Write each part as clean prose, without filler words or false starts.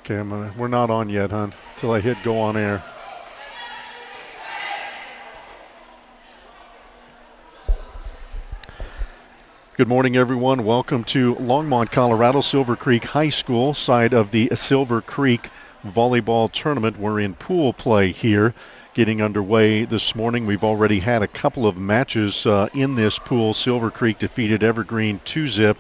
Okay, we're not on yet, hon, until I hit go on air. Good morning, everyone. Welcome to Longmont, Colorado, Silver Creek High School, side of the Silver Creek Volleyball Tournament. We're in pool play here, getting underway this morning. We've already had a couple of matches in this pool. Silver Creek defeated Evergreen 2-zip,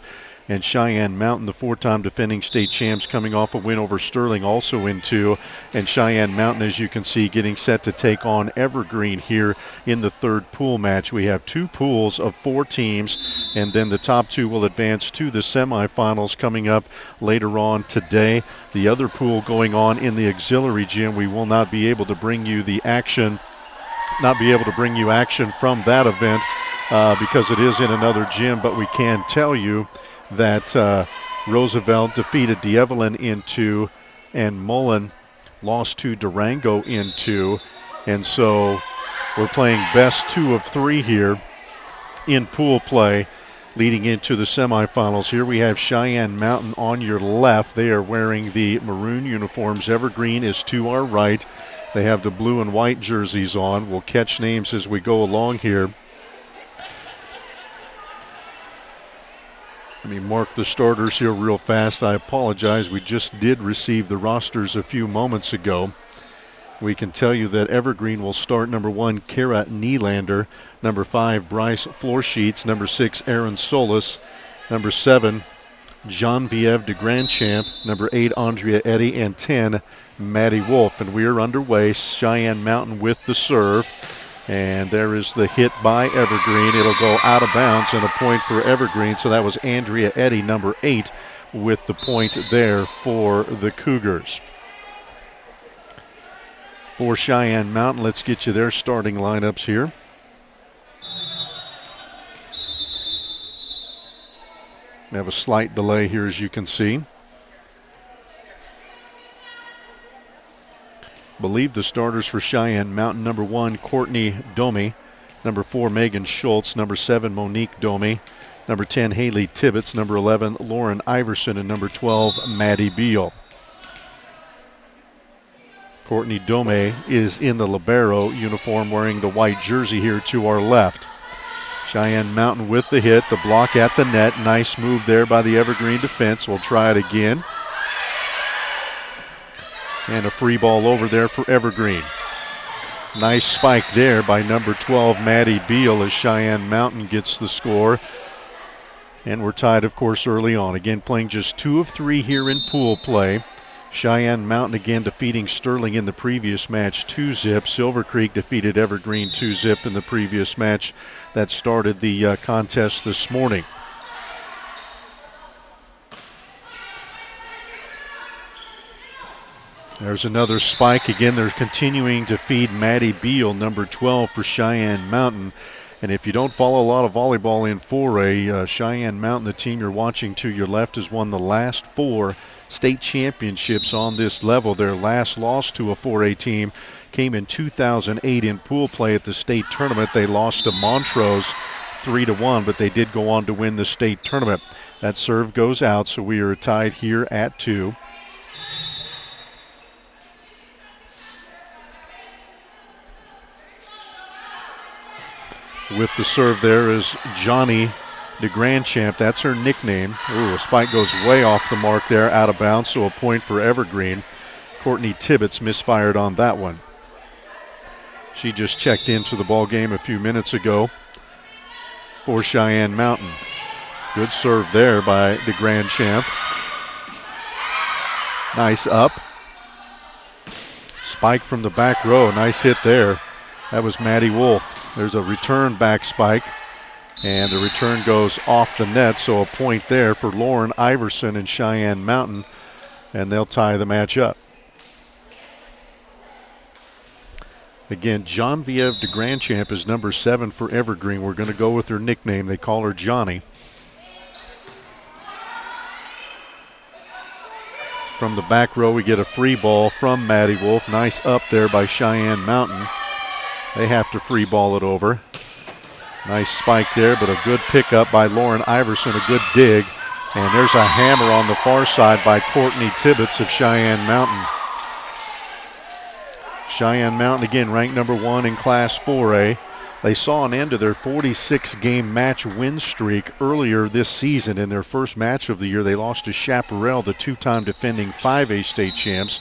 and Cheyenne Mountain, the four-time defending state champs, coming off a win over Sterling, also in 2. And Cheyenne Mountain, as you can see, getting set to take on Evergreen here in the third pool match. We have 2 pools of 4 teams, and then the top 2 will advance to the semifinals coming up later on today. The other pool going on in the auxiliary gym, we will not be able to bring you the action, from that event because it is in another gym, but we can tell you that Roosevelt defeated D'Evelyn in 2, and Mullen lost to Durango in 2. And so we're playing best 2 of 3 here in pool play leading into the semifinals. Here we have Cheyenne Mountain on your left. They are wearing the maroon uniforms. Evergreen is to our right. They have the blue and white jerseys on. We'll catch names as we go along here. Let me mark the starters here real fast. I apologize. We just did receive the rosters a few moments ago. We can tell you that Evergreen will start number 1, Kara Nylander. Number 5, Bryce Floorsheets. Number 6, Aaron Solis. Number 7, Genevieve de Grandchamp. Number 8, Andrea Eddy. And 10, Maddie Wolf. And we are underway. Cheyenne Mountain with the serve. And there is the hit by Evergreen. It'll go out of bounds and a point for Evergreen. So that was Andrea Eddy, number 8, with the point there for the Cougars. For Cheyenne Mountain, let's get you their starting lineups here. We have a slight delay here, as you can see. Believe the starters for Cheyenne Mountain: number 1, Courtney Domi. Number 4, Megan Schultz. Number 7, Monique Domi. Number 10, Haley Tibbetts. Number 11, Lauren Iverson. And number 12, Maddie Beal. Courtney Domi is in the libero uniform, wearing the white jersey here to our left. Cheyenne Mountain with the hit, the block at the net. Nice move there by the Evergreen defense. We'll try it again. And a free ball over there for Evergreen. Nice spike there by number 12, Maddie Beal, as Cheyenne Mountain gets the score. And we're tied, of course, early on. Again, playing just 2 of 3 here in pool play. Cheyenne Mountain again defeating Sterling in the previous match 2-zip. Silver Creek defeated Evergreen 2-zip in the previous match that started the contest this morning. There's another spike. Again, they're continuing to feed Maddie Beal, number 12 for Cheyenne Mountain. And if you don't follow a lot of volleyball in 4A, Cheyenne Mountain, the team you're watching to your left, has won the last 4 state championships on this level. Their last loss to a 4A team came in 2008 in pool play at the state tournament. They lost to Montrose 3-1, but they did go on to win the state tournament. That serve goes out, so we are tied here at 2. With the serve there is Johnny de Grandchamp. That's her nickname. Ooh, a spike goes way off the mark there, out of bounds, so a point for Evergreen. Courtney Tibbetts misfired on that one. She just checked into the ball game a few minutes ago for Cheyenne Mountain. Good serve there by de Grandchamp. Nice up. Spike from the back row. Nice hit there. That was Maddie Wolf. There's a return back spike, and the return goes off the net, so a point there for Lauren Iverson and Cheyenne Mountain, and they'll tie the match up. Again, Genevieve de Grandchamp is number 7 for Evergreen. We're going to go with her nickname. They call her Johnny. From the back row, we get a free ball from Maddie Wolf. Nice up there by Cheyenne Mountain. They have to free ball it over. Nice spike there, but a good pickup by Lauren Iverson. A good dig And there's a hammer on the far side by Courtney Tibbetts of Cheyenne Mountain. Cheyenne Mountain, again, ranked number 1 in Class 4A. They saw an end to their 46-game match win streak earlier this season. In their first match of the year, they lost to Chaparral, the 2-time defending 5A state champs.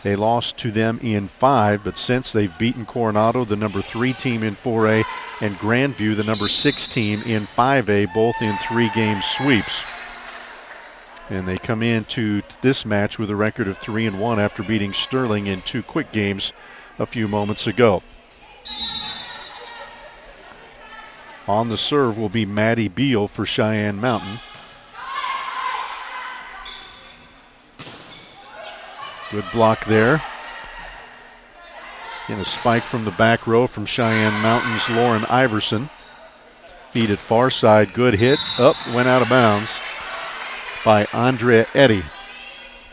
They lost to them in 5, but since they've beaten Coronado, the number 3 team in 4A, and Grandview, the number 6 team in 5A, both in 3-game sweeps. And they come into this match with a record of 3-1 after beating Sterling in 2 quick games a few moments ago. On the serve will be Maddie Beal for Cheyenne Mountain. Good block there. And a spike from the back row from Cheyenne Mountain's Lauren Iverson. Feed at far side, good hit. Up, went out of bounds by Andrea Eddy.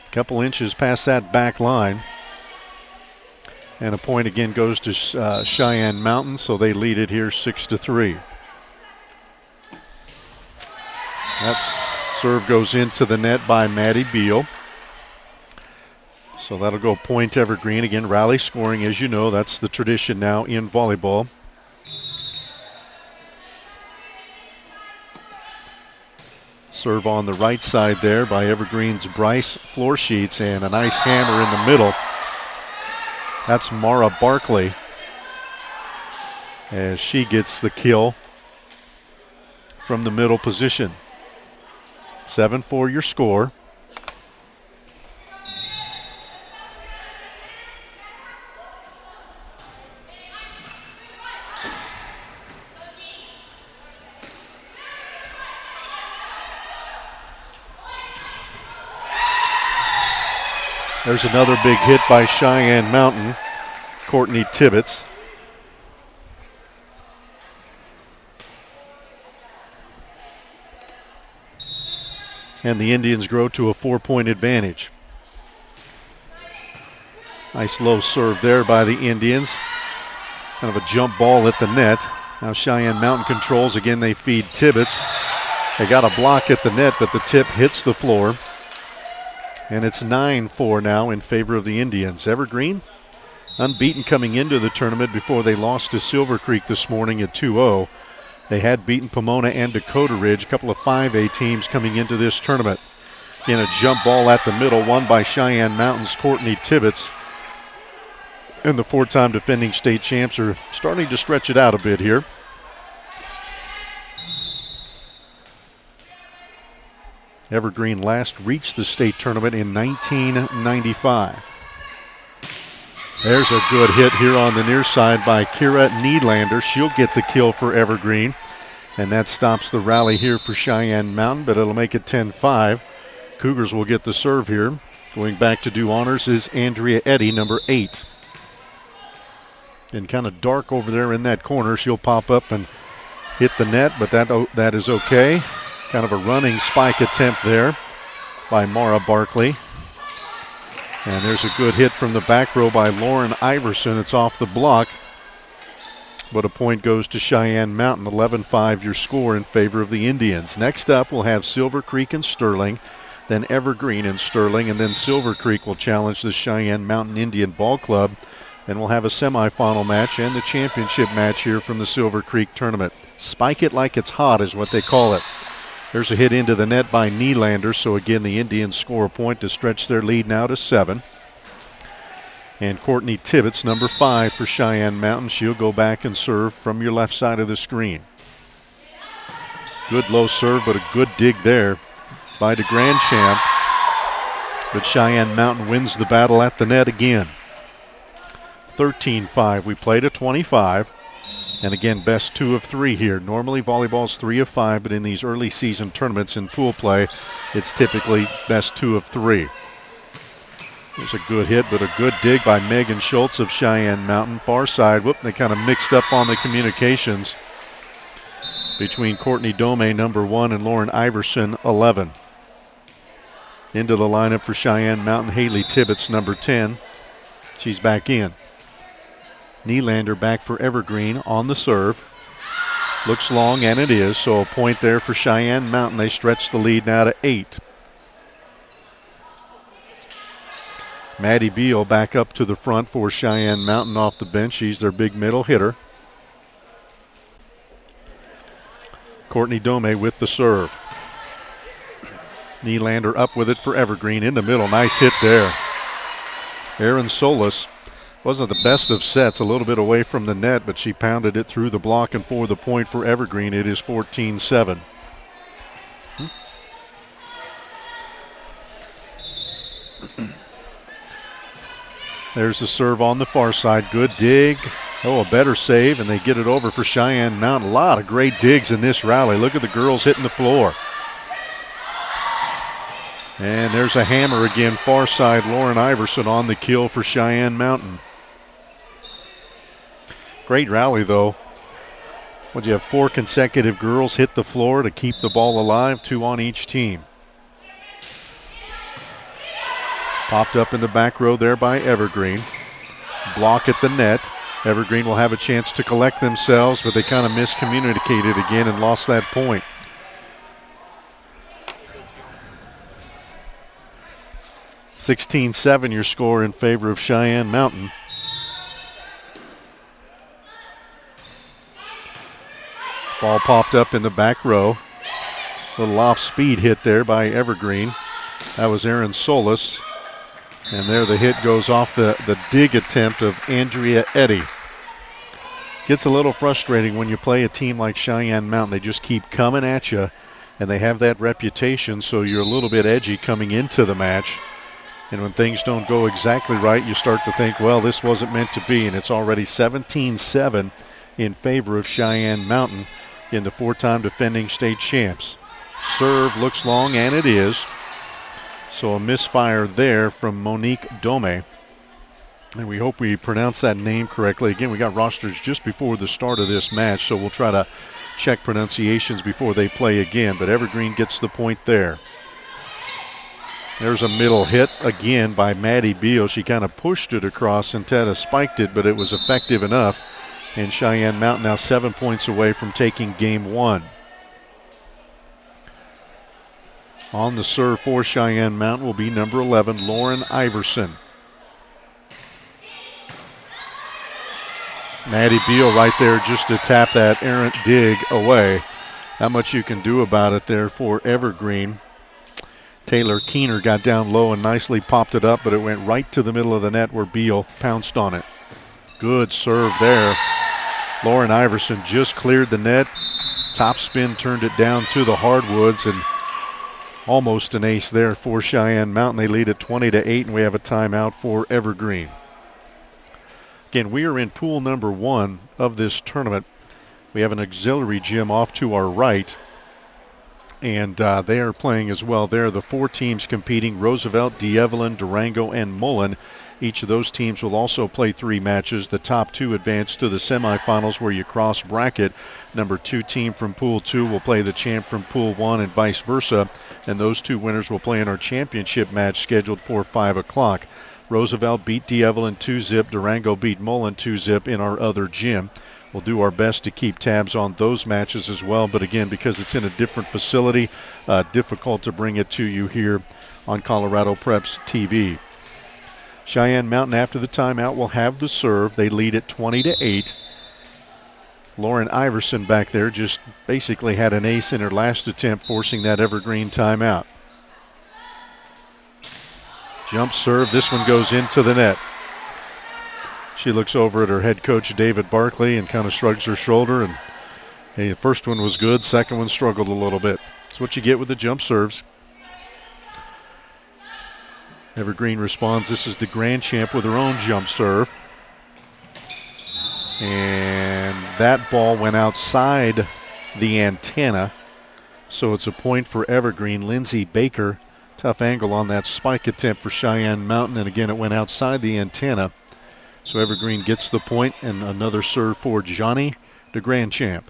A couple inches past that back line. And a point again goes to Cheyenne Mountain, so they lead it here 6-3. That serve goes into the net by Maddie Beal. So that'll go point Evergreen. Again, rally scoring, as you know, that's the tradition now in volleyball. Serve on the right side there by Evergreen's Bryce Floorsheets, and a nice hammer in the middle. That's Mara Barkley as she gets the kill from the middle position. 7-4 your score. There's another big hit by Cheyenne Mountain, Courtney Tibbetts. And the Indians grow to a 4-point advantage. Nice low serve there by the Indians. Kind of a jump ball at the net. Now Cheyenne Mountain controls. Again, they feed Tibbetts. They got a block at the net, but the tip hits the floor. And it's 9-4 now in favor of the Indians. Evergreen, unbeaten coming into the tournament before they lost to Silver Creek this morning at 2-0. They had beaten Pomona and Dakota Ridge, a couple of 5A teams coming into this tournament. In a jump ball at the middle, won by Cheyenne Mountain's Courtney Tibbetts. And the 4-time defending state champs are starting to stretch it out a bit here. Evergreen last reached the state tournament in 1995. There's a good hit here on the near side by Kira Niedlander. She'll get the kill for Evergreen. And that stops the rally here for Cheyenne Mountain, but it'll make it 10-5. Cougars will get the serve here. Going back to do honors is Andrea Eddy, number 8. And kind of dark over there in that corner. She'll pop up and hit the net, but that is okay. Kind of a running spike attempt there by Mara Barkley. And there's a good hit from the back row by Lauren Iverson. It's off the block, but a point goes to Cheyenne Mountain. 11-5 your score in favor of the Indians. Next up, we'll have Silver Creek and Sterling, then Evergreen and Sterling, and then Silver Creek will challenge the Cheyenne Mountain Indian Ball Club. Then we'll have a semifinal match and the championship match here from the Silver Creek tournament. Spike it like it's hot is what they call it. There's a hit into the net by Nylander, so again the Indians score a point to stretch their lead now to 7. And Courtney Tibbetts, number 5 for Cheyenne Mountain. She'll go back and serve from your left side of the screen. Good low serve, but a good dig there by the Grand Champ. But Cheyenne Mountain wins the battle at the net again. 13-5. We played a 25. And again, best 2 of 3 here. Normally volleyball's 3 of 5, but in these early season tournaments in pool play, it's typically best 2 of 3. There's a good hit, but a good dig by Megan Schultz of Cheyenne Mountain. Far side, whoop, they kind of mixed up on the communications between Courtney Dome, number 1, and Lauren Iverson, 11. Into the lineup for Cheyenne Mountain, Haley Tibbetts, number 10. She's back in. Nylander back for Evergreen on the serve. Looks long, and it is. So a point there for Cheyenne Mountain. They stretch the lead now to 8. Maddie Beal back up to the front for Cheyenne Mountain off the bench. She's their big middle hitter. Courtney Dome with the serve. Nylander up with it for Evergreen in the middle. Nice hit there. Erin Solis wasn't the best of sets, a little bit away from the net, but she pounded it through the block, and for the point for Evergreen, it is 14-7. There's the serve on the far side. Good dig. Oh, a better save, and they get it over for Cheyenne Mountain. A lot of great digs in this rally. Look at the girls hitting the floor. And there's a hammer again, far side. Lauren Iverson on the kill for Cheyenne Mountain. Great rally, though. Would you have 4 consecutive girls hit the floor to keep the ball alive? 2 on each team. Popped up in the back row there by Evergreen. Block at the net. Evergreen will have a chance to collect themselves, but they kind of miscommunicated again and lost that point. (16-7) your score in favor of Cheyenne Mountain. Ball popped up in the back row. Little off-speed hit there by Evergreen. That was Erin Solis. And there the hit goes off the dig attempt of Andrea Eddy. Gets a little frustrating when you play a team like Cheyenne Mountain. They just keep coming at you, and they have that reputation, so you're a little bit edgy coming into the match. And when things don't go exactly right, you start to think, well, this wasn't meant to be, and it's already 17-7 in favor of Cheyenne Mountain in the 4-time defending state champs. Serve looks long, and it is. So a misfire there from Monique Dome. And we hope we pronounce that name correctly. Again, we got rosters just before the start of this match, so we'll try to check pronunciations before they play again. But Evergreen gets the point there. There's a middle hit again by Maddie Beal. She kind of pushed it across and Tetta spiked it, but it was effective enough. And Cheyenne Mountain now 7 points away from taking game 1. On the serve for Cheyenne Mountain will be number 11, Lauren Iverson. Maddie Beal right there just to tap that errant dig away. Not much you can do about it there for Evergreen. Taylor Keener got down low and nicely popped it up, but it went right to the middle of the net where Beal pounced on it. Good serve there. Lauren Iverson just cleared the net. Top spin turned it down to the hardwoods, and almost an ace there for Cheyenne Mountain. They lead at 20-8, and we have a timeout for Evergreen. Again, we are in pool number 1 of this tournament. We have an auxiliary gym off to our right, and they are playing as well. There are the 4 teams competing: Roosevelt, D'Evelyn, Durango, and Mullen. Each of those teams will also play 3 matches. The top 2 advance to the semifinals, where you cross bracket. Number 2 team from Pool 2 will play the champ from Pool 1 and vice versa. And those 2 winners will play in our championship match scheduled for 5 o'clock. Roosevelt beat D'Evelyn 2-zip. Durango beat Mullen 2-zip in our other gym. We'll do our best to keep tabs on those matches as well. But again, because it's in a different facility, difficult to bring it to you here on Colorado Preps TV. Cheyenne Mountain, after the timeout, will have the serve. They lead at 20-8. Lauren Iverson back there just basically had an ace in her last attempt, forcing that Evergreen timeout. Jump serve. This one goes into the net. She looks over at her head coach, David Barkley, and kind of shrugs her shoulder. And hey, the first one was good. Second one struggled a little bit. That's what you get with the jump serves. Evergreen responds. This is the grand champ with her own jump serve. And that ball went outside the antenna. So it's a point for Evergreen. Lindsay Baker, tough angle on that spike attempt for Cheyenne Mountain. And again, it went outside the antenna. So Evergreen gets the point, and another serve for Johnny, the grand champ.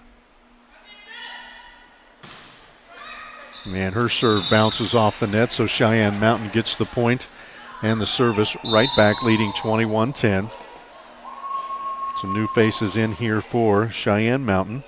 And her serve bounces off the net, so Cheyenne Mountain gets the point and the service right back, leading 21-10. Some new faces in here for Cheyenne Mountain.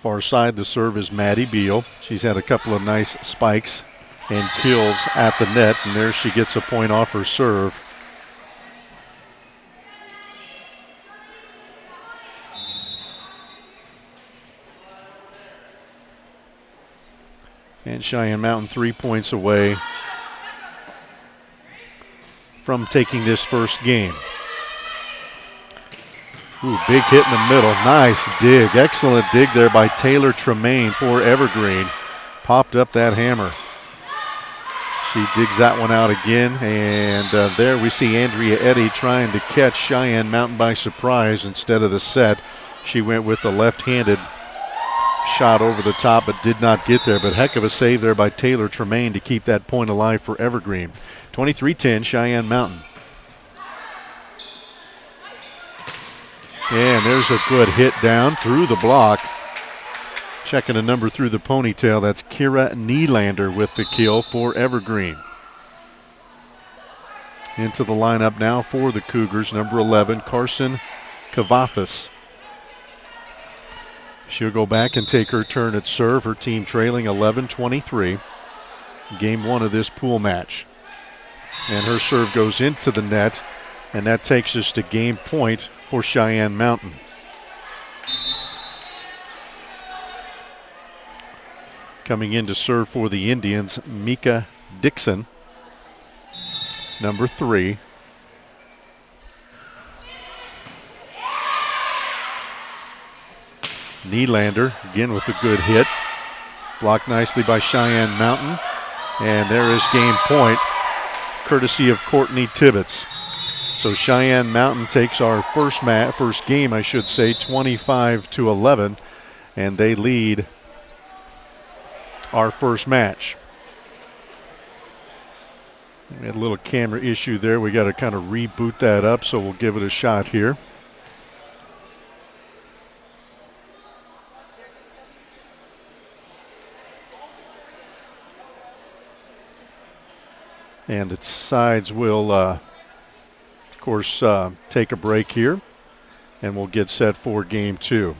Far side, the serve is Maddie Beal. She's had a couple of nice spikes and kills at the net, and there she gets a point off her serve. And Cheyenne Mountain 3 points away from taking this first game. Ooh, big hit in the middle. Nice dig. Excellent dig there by Taylor Tremaine for Evergreen. Popped up that hammer. She digs that one out again, and there we see Andrea Eddy trying to catch Cheyenne Mountain by surprise instead of the set. She went with the left-handed shot over the top but did not get there. But heck of a save there by Taylor Tremaine to keep that point alive for Evergreen. 23-10 Cheyenne Mountain. And there's a good hit down through the block. Checking a number through the ponytail. That's Kira Nylander with the kill for Evergreen. Into the lineup now for the Cougars, number 11, Carson Kavathis. She'll go back and take her turn at serve. Her team trailing 11-23. Game one of this pool match. And her serve goes into the net, and that takes us to game point for Cheyenne Mountain. Coming in to serve for the Indians, Mika Dixon, number 3. Nylander again with a good hit. Blocked nicely by Cheyenne Mountain. And there is game point, courtesy of Courtney Tibbetts. So Cheyenne Mountain takes our first game, 25-11, and they lead our first match. We had a little camera issue there. We got to kind of reboot that up, so we'll give it a shot here. And the sides will, of course, take a break here, and we'll get set for game two.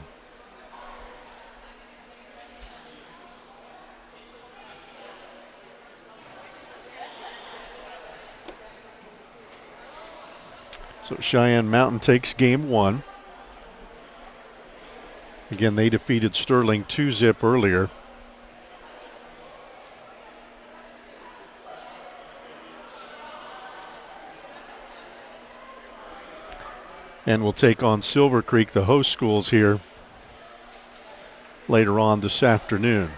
So Cheyenne Mountain takes game one. Again, they defeated Sterling 2-0 earlier. And we'll take on Silver Creek, the host schools, here later on this afternoon.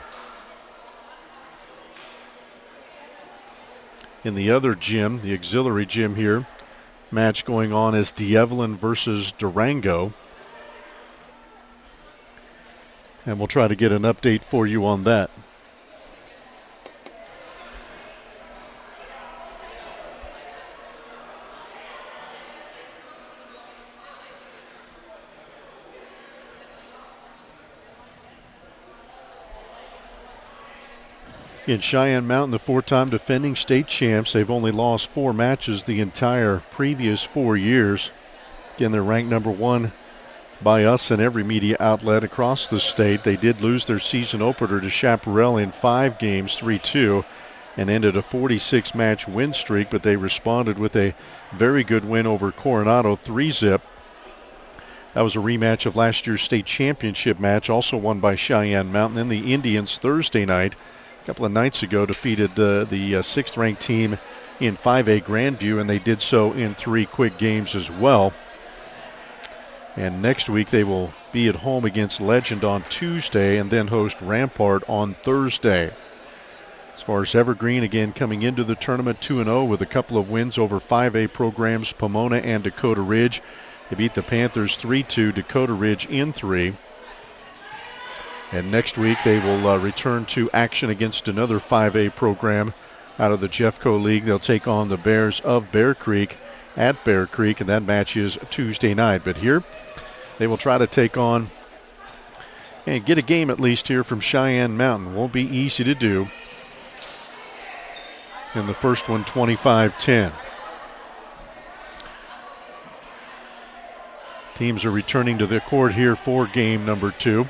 In the other gym, the auxiliary gym here, match going on is D'Evelyn versus Durango. And we'll try to get an update for you on that. In Cheyenne Mountain, the 4-time defending state champs, they've only lost 4 matches the entire previous 4 years. Again, they're ranked number 1 by us and every media outlet across the state. They did lose their season opener to Chaparral in 5 games, 3-2, and ended a 46-match win streak, but they responded with a very good win over Coronado, 3-0. That was a rematch of last year's state championship match, also won by Cheyenne Mountain. Then the Indians Thursday night, a couple of nights ago, defeated the 6th-ranked team in 5A Grandview, and they did so in 3 quick games as well. And next week they will be at home against Legend on Tuesday and then host Rampart on Thursday. As far as Evergreen, again coming into the tournament 2-0 with a couple of wins over 5A programs, Pomona and Dakota Ridge. They beat the Panthers 3-2, Dakota Ridge in 3. And next week they will return to action against another 5A program out of the Jeffco League. They'll take on the Bears of Bear Creek at Bear Creek, and that match is Tuesday night. But here they will try to take on and get a game at least here from Cheyenne Mountain. Won't be easy to do. In the first one, 25-10. Teams are returning to the court here for game number 2.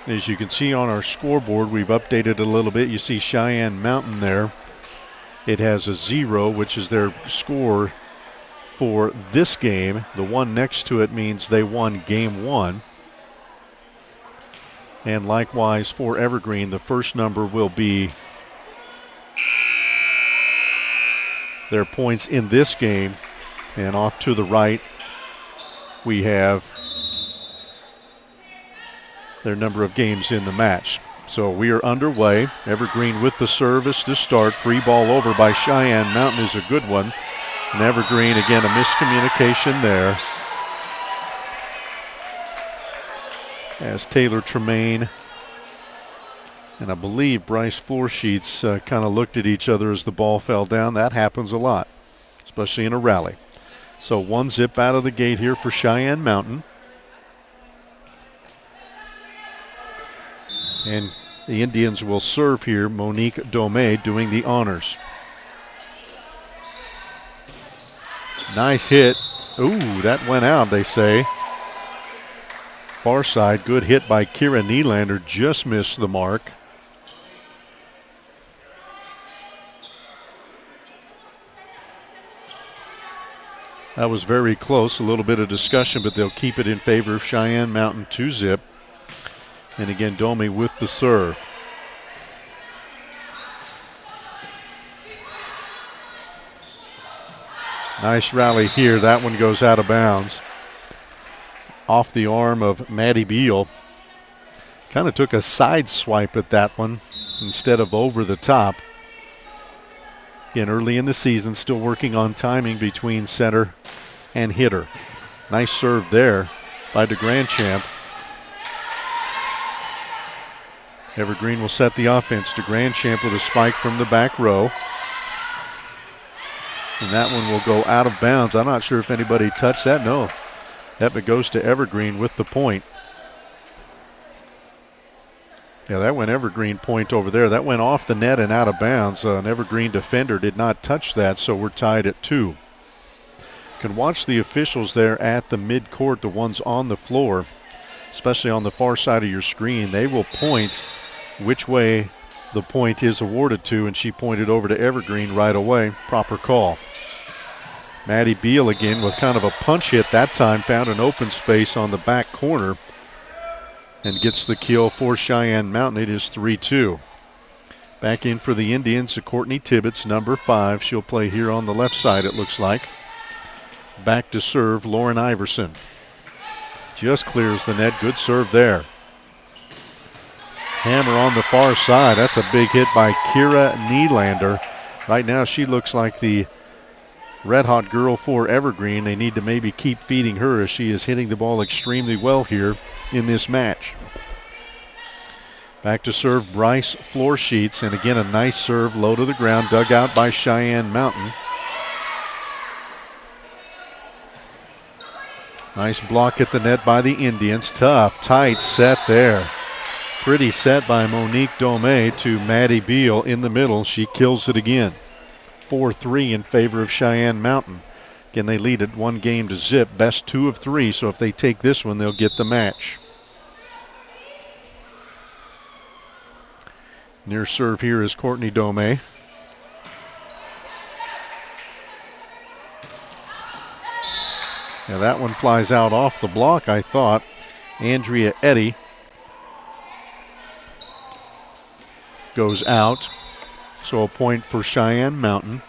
As you can see on our scoreboard, we've updated a little bit. You see Cheyenne Mountain there. It has a 0, which is their score for this game. The one next to it means they won game 1. And likewise for Evergreen, the first number will be their points in this game. And off to the right, we have their number of games in the match. So we are underway. Evergreen with the service to start. Free ball over by Cheyenne Mountain is a good one. And Evergreen, again, a miscommunication there. As Taylor Tremaine and I believe Bryce Floorsheets kind of looked at each other as the ball fell down. That happens a lot, especially in a rally. So 1-0 out of the gate here for Cheyenne Mountain. And the Indians will serve here. Monique Domé doing the honors. Nice hit. Ooh, that went out, they say. Far side, good hit by Kira Nylander, just missed the mark. That was very close, a little bit of discussion, but they'll keep it in favor of Cheyenne Mountain, 2-0. And again, Domi with the serve. Nice rally here. That one goes out of bounds. Off the arm of Maddie Beal. Kind of took a side swipe at that one instead of over the top. Again, early in the season, still working on timing between center and hitter. Nice serve there by DeGrandchamp. Evergreen will set the offense. DeGrandchamp with a spike from the back row. And that one will go out of bounds. I'm not sure if anybody touched that. No. That goes to Evergreen with the point. Yeah, that went Evergreen point over there. That went off the net and out of bounds. An Evergreen defender did not touch that, so we're tied at 2. You can watch the officials there at the midcourt, the ones on the floor, especially on the far side of your screen. They will point which way the point is awarded to, and she pointed over to Evergreen right away. Proper call. Maddie Beal again with kind of a punch hit that time, found an open space on the back corner and gets the kill for Cheyenne Mountain. It is 3-2. Back in for the Indians, Courtney Tibbetts, number 5. She'll play here on the left side, it looks like. Back to serve, Lauren Iverson. Just clears the net. Good serve there. Hammer on the far side. That's a big hit by Kira Nylander. Right now she looks like the red-hot girl for Evergreen. They need to maybe keep feeding her as she is hitting the ball extremely well here in this match. Back to serve Bryce Floorsheets, and again a nice serve, low to the ground, dug out by Cheyenne Mountain. Nice block at the net by the Indians. Tough, tight set there. Pretty set by Monique Domé to Maddie Beal in the middle. She kills it again. 4-3 in favor of Cheyenne Mountain. Again, they lead it 1-0. Best 2 of 3, so if they take this one, they'll get the match. Near serve here is Courtney Domé. Now that one flies out off the block, I thought. Andrea Eddy goes out. So a point for Cheyenne Mountain.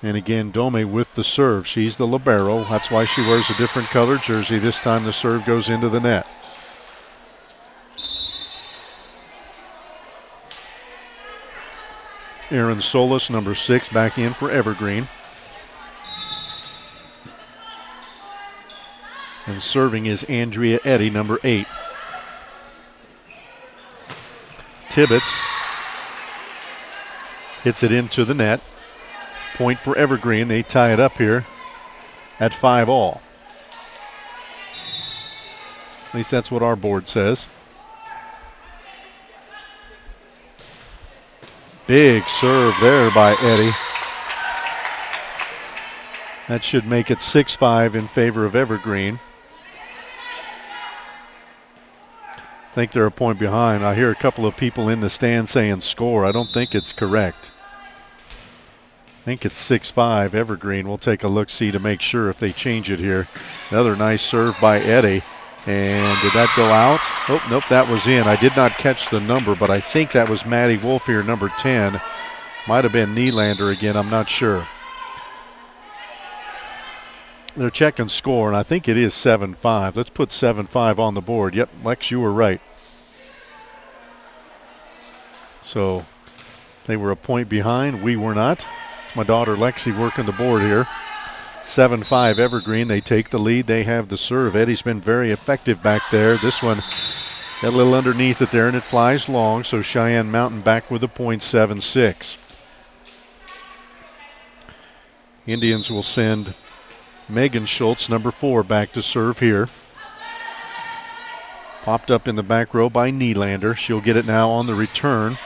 And again, Domé with the serve. She's the libero. That's why she wears a different color jersey. This time the serve goes into the net. Aaron Solis, number 6, back in for Evergreen. And serving is Andrea Eddy, number 8. Tibbetts hits it into the net. Point for Evergreen. They tie it up here at 5-all. At least that's what our board says. Big serve there by Eddy. That should make it 6-5 in favor of Evergreen. I think they're a point behind. I hear a couple of people in the stand saying score. I don't think it's correct. I think it's 6-5 Evergreen. We'll take a look-see to make sure if they change it here. Another nice serve by Eddie. And did that go out? Oh, nope, that was in. I did not catch the number, but I think that was Maddie Wolf here, number 10. Might have been Nylander again, I'm not sure. They're checking score, and I think it is 7-5. Let's put 7-5 on the board. Yep, Lex, you were right. So they were a point behind. We were not. It's my daughter Lexi working the board here. 7-5 Evergreen. They take the lead. They have the serve. Eddie's been very effective back there. This one got a little underneath it there, and it flies long. So Cheyenne Mountain back with a point, 7-6. Indians will send Megan Schultz, number 4, back to serve here. Popped up in the back row by Nylander. She'll get it now on the return.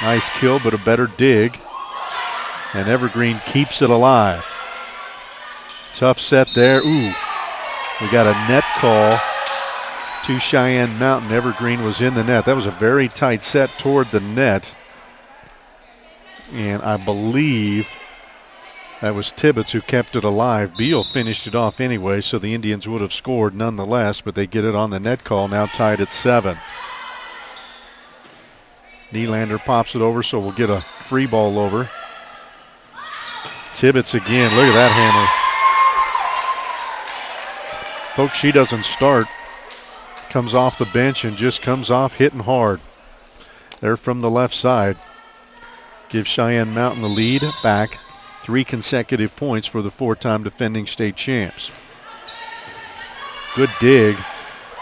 Nice kill, but a better dig. And Evergreen keeps it alive. Tough set there. Ooh, we got a net call to Cheyenne Mountain. Evergreen was in the net. That was a very tight set toward the net. And I believe that was Tibbetts who kept it alive. Beal finished it off anyway, so the Indians would have scored nonetheless, but they get it on the net call, now tied at 7. Nylander pops it over, so we'll get a free ball over. Tibbetts again. Look at that hammer. Folks, she doesn't start. Comes off the bench and just comes off hitting hard. They're from the left side. Gives Cheyenne Mountain the lead back. 3 consecutive points for the 4-time defending state champs. Good dig.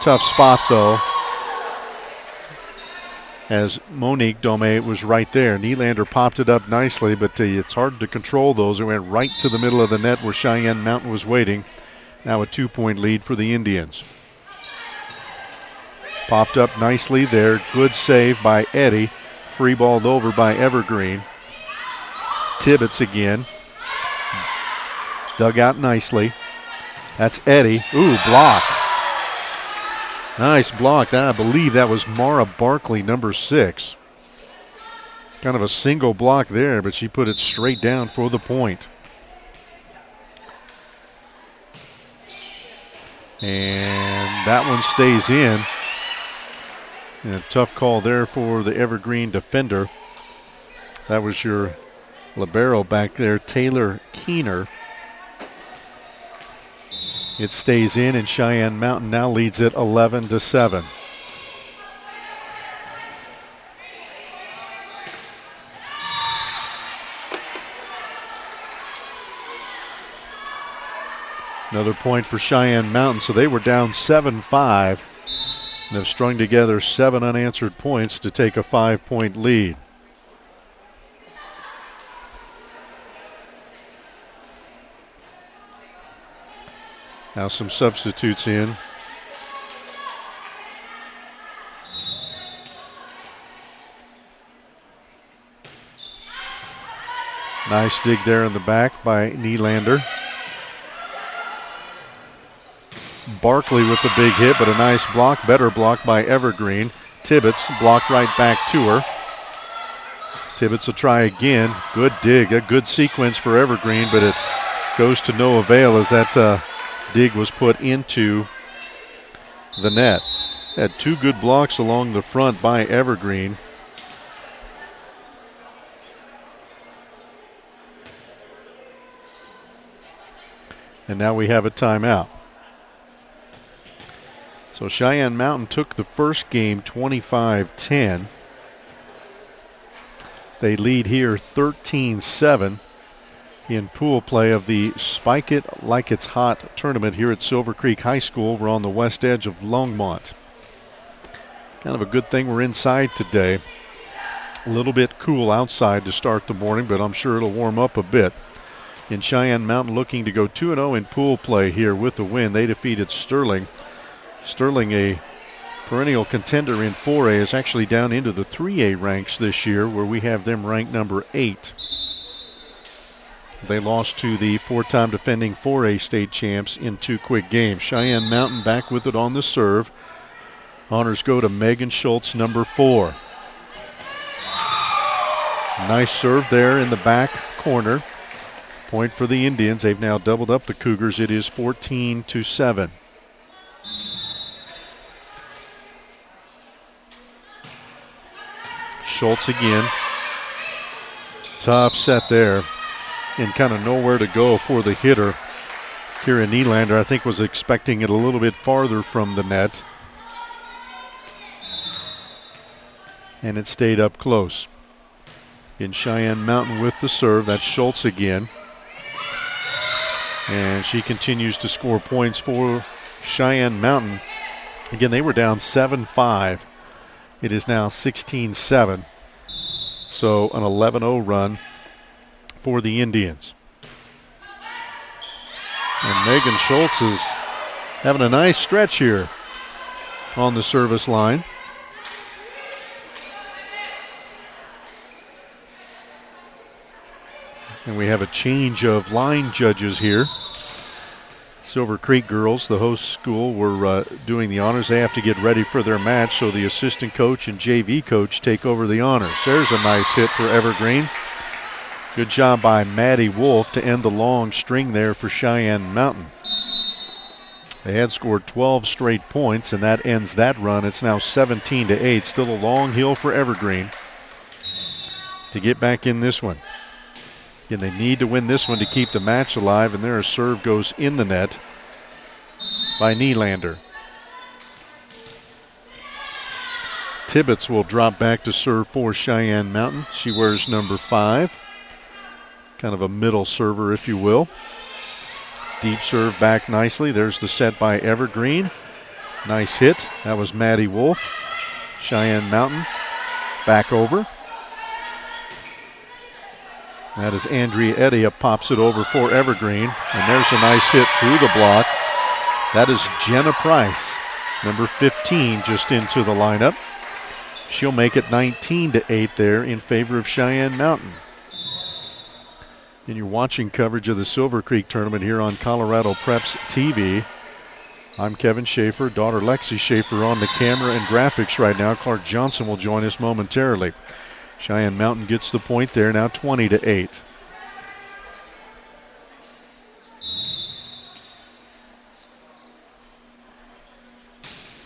Tough spot, though, as Monique Dome was right there. Nylander popped it up nicely, but it's hard to control those. It went right to the middle of the net where Cheyenne Mountain was waiting. Now a 2-point lead for the Indians. Popped up nicely there. Good save by Eddie. Free balled over by Evergreen. Tibbetts again. Dug out nicely. That's Eddie. Ooh, block. Nice block. I believe that was Mara Barkley, number 6. Kind of a single block there, but she put it straight down for the point. And that one stays in. And a tough call there for the Evergreen defender. That was your libero back there, Taylor Keener. It stays in, and Cheyenne Mountain now leads it 11-7. Another point for Cheyenne Mountain, so they were down 7-5 and have strung together 7 unanswered points to take a 5-point lead. Now some substitutes in. Nice dig there in the back by Nylander. Barkley with the big hit, but a nice block. Better block by Evergreen. Tibbetts blocked right back to her. Tibbetts will try again. Good dig. A good sequence for Evergreen, but it goes to no avail as that dig was put into the net. Had 2 good blocks along the front by Evergreen. And now we have a timeout. So Cheyenne Mountain took the first game 25-10. They lead here 13-7 in pool play of the Spike It Like It's Hot tournament here at Silver Creek High School. We're on the west edge of Longmont. Kind of a good thing we're inside today. A little bit cool outside to start the morning, but I'm sure it'll warm up a bit. In Cheyenne Mountain looking to go 2-0 in pool play here with the win. They defeated Sterling. Sterling, a perennial contender in 4A, is actually down into the 3A ranks this year, where we have them ranked number 8. They lost to the 4-time defending 4A state champs in 2 quick games. Cheyenne Mountain back with it on the serve. Honors go to Megan Schultz, number 4. Nice serve there in the back corner. Point for the Indians. They've now doubled up the Cougars. It is 14-7. Schultz again. Tough set there. And kind of nowhere to go for the hitter. Kira Nylander, I think, was expecting it a little bit farther from the net. And it stayed up close. In Cheyenne Mountain with the serve. That's Schultz again. And she continues to score points for Cheyenne Mountain. Again, they were down 7-5. It is now 16-7. So an 11-0 run for the Indians. And Megan Schultz is having a nice stretch here on the service line. And we have a change of line judges here. Silver Creek girls, the host school, were doing the honors. They have to get ready for their match, so the assistant coach and JV coach take over the honors. There's a nice hit for Evergreen. Good job by Maddie Wolf to end the long string there for Cheyenne Mountain. They had scored 12 straight points, and that ends that run. It's now 17-8. Still a long hill for Evergreen to get back in this one. Again, they need to win this one to keep the match alive, and there a serve goes in the net by Nylander. Tibbetts will drop back to serve for Cheyenne Mountain. She wears number 5. Kind of a middle server, if you will. Deep serve back nicely. There's the set by Evergreen. Nice hit. That was Maddie Wolf. Cheyenne Mountain back over. That is Andrea Edia, pops it over for Evergreen. And there's a nice hit through the block. That is Jenna Price, number 15, just into the lineup. She'll make it 19-8 there in favor of Cheyenne Mountain. And you're watching coverage of the Silver Creek tournament here on Colorado Preps TV. I'm Kevin Schaefer, daughter Lexi Schaefer on the camera and graphics right now. Clark Johnson will join us momentarily. Cheyenne Mountain gets the point there, now 20-8.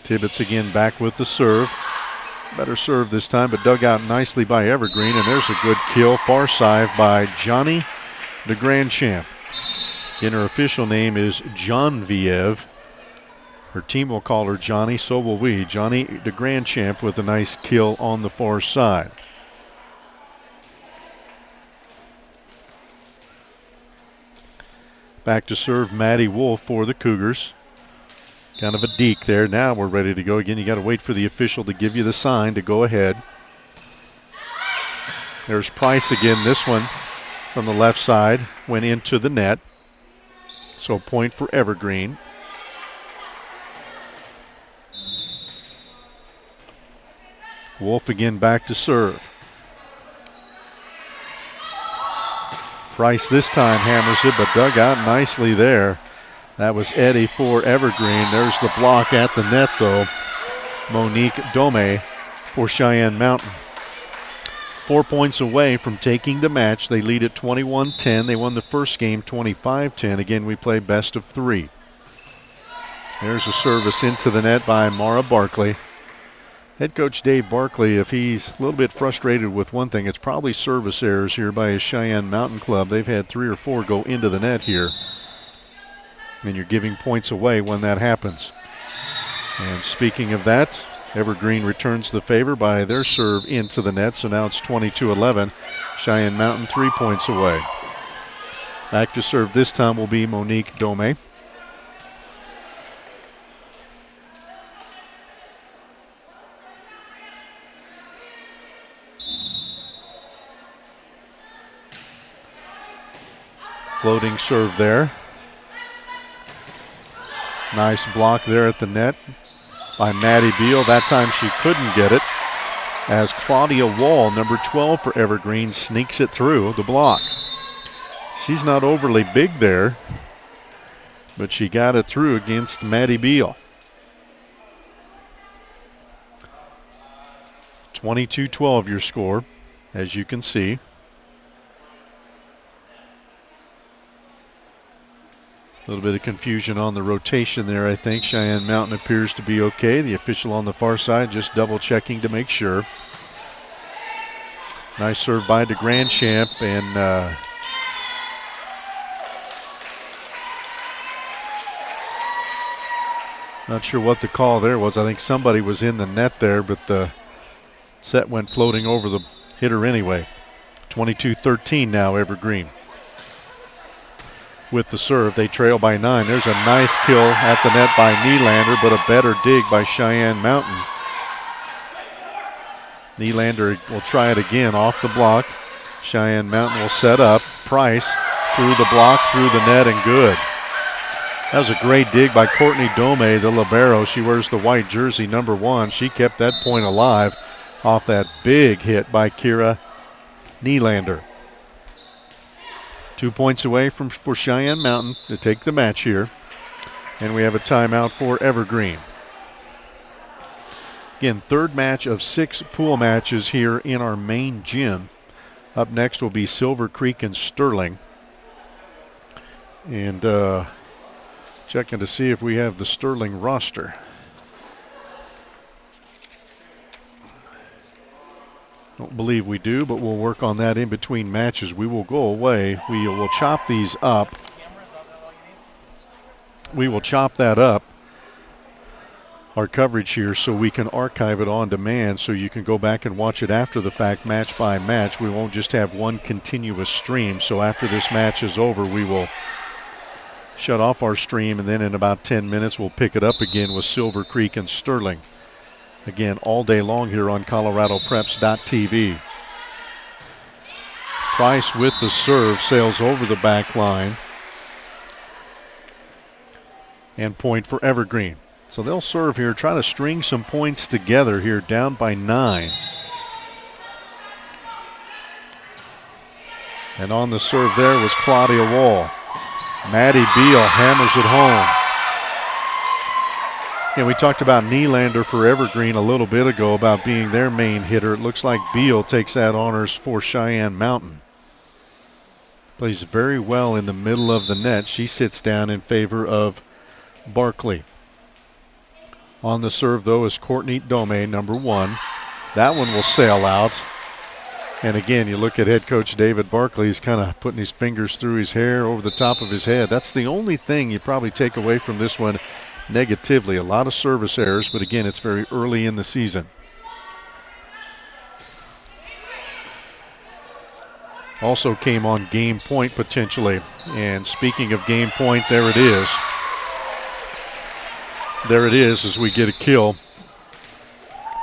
Tibbetts again back with the serve. Better serve this time, but dug out nicely by Evergreen, and there's a good kill, far side by Johnny DeGrandchamp. Again, her official name is Genevieve. Her team will call her Johnny, so will we. Johnny DeGrandchamp with a nice kill on the far side. Back to serve Maddie Wolf for the Cougars. Kind of a deke there. Now we're ready to go. Again, you got to wait for the official to give you the sign to go ahead. There's Price again. This one from the left side went into the net. So point for Evergreen. Wolf again back to serve. Price this time hammers it, but dug out nicely there. That was Eddie for Evergreen. There's the block at the net, though. Monique Dome for Cheyenne Mountain. 4 points away from taking the match. They lead at 21-10. They won the first game 25-10. Again, we play best of 3. There's a service into the net by Mara Barkley. Head coach Dave Barkley, if he's a little bit frustrated with one thing, it's probably service errors here by his Cheyenne Mountain club. They've had 3 or 4 go into the net here. And you're giving points away when that happens. And speaking of that, Evergreen returns the favor by their serve into the net. So now it's 22-11. Cheyenne Mountain 3 points away. Back to serve this time will be Monique Dome. Floating serve there. Nice block there at the net by Maddie Beal. That time she couldn't get it as Claudia Wall, number 12 for Evergreen, sneaks it through the block. She's not overly big there, but she got it through against Maddie Beal. 22-12 your score, as you can see. A little bit of confusion on the rotation there, I think. Cheyenne Mountain appears to be okay. The official on the far side just double checking to make sure. Nice serve by DeGrandchamp, and not sure what the call there was. I think somebody was in the net there, but the set went floating over the hitter anyway. 22-13 now, Evergreen. With the serve, they trail by 9. There's a nice kill at the net by Nylander, but a better dig by Cheyenne Mountain. Nylander will try it again off the block. Cheyenne Mountain will set up. Price through the block, through the net, and good. That was a great dig by Courtney Dome, the libero. She wears the white jersey, number 1. She kept that point alive off that big hit by Kira Nylander. 2 points away for Cheyenne Mountain to take the match here. And we have a timeout for Evergreen. Again, third match of 6 pool matches here in our main gym. Up next will be Silver Creek and Sterling. And checking to see if we have the Sterling roster. Don't believe we do, but we'll work on that in between matches. We will go away. We will chop these up. We will chop that up, our coverage here, so we can archive it on demand so you can go back and watch it after the fact, match by match. We won't just have one continuous stream. So after this match is over, we will shut off our stream, and then in about 10 minutes we'll pick it up again with Silver Creek and Sterling. Again, all day long here on ColoradoPreps.tv. Price with the serve, sails over the back line. And point for Evergreen. So they'll serve here, try to string some points together here, down by 9. And on the serve there was Claudia Wall. Maddie Beal hammers it home. And we talked about Nylander for Evergreen a little bit ago about being their main hitter. It looks like Beal takes that honors for Cheyenne Mountain. Plays very well in the middle of the net. She sits down in favor of Barkley. On the serve, though, is Courtney Dome, number 1. That one will sail out. And again, you look at head coach David Barkley. He's kind of putting his fingers through his hair, over the top of his head. That's the only thing you probably take away from this one negatively. A lot of service errors, but again, it's very early in the season. Also came on game point potentially. And speaking of game point, there it is. There it is as we get a kill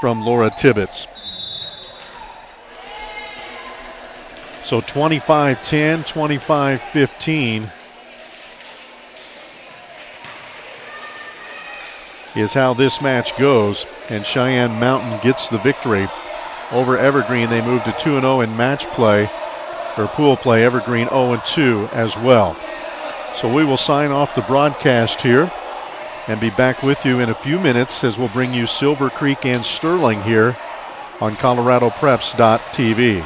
from Laura Tibbetts. So 25-10, 25-15 is how this match goes, and Cheyenne Mountain gets the victory over Evergreen. They move to 2-0 in match play, or pool play. Evergreen 0-2 as well. So we will sign off the broadcast here and be back with you in a few minutes as we'll bring you Silver Creek and Sterling here on ColoradoPreps.tv.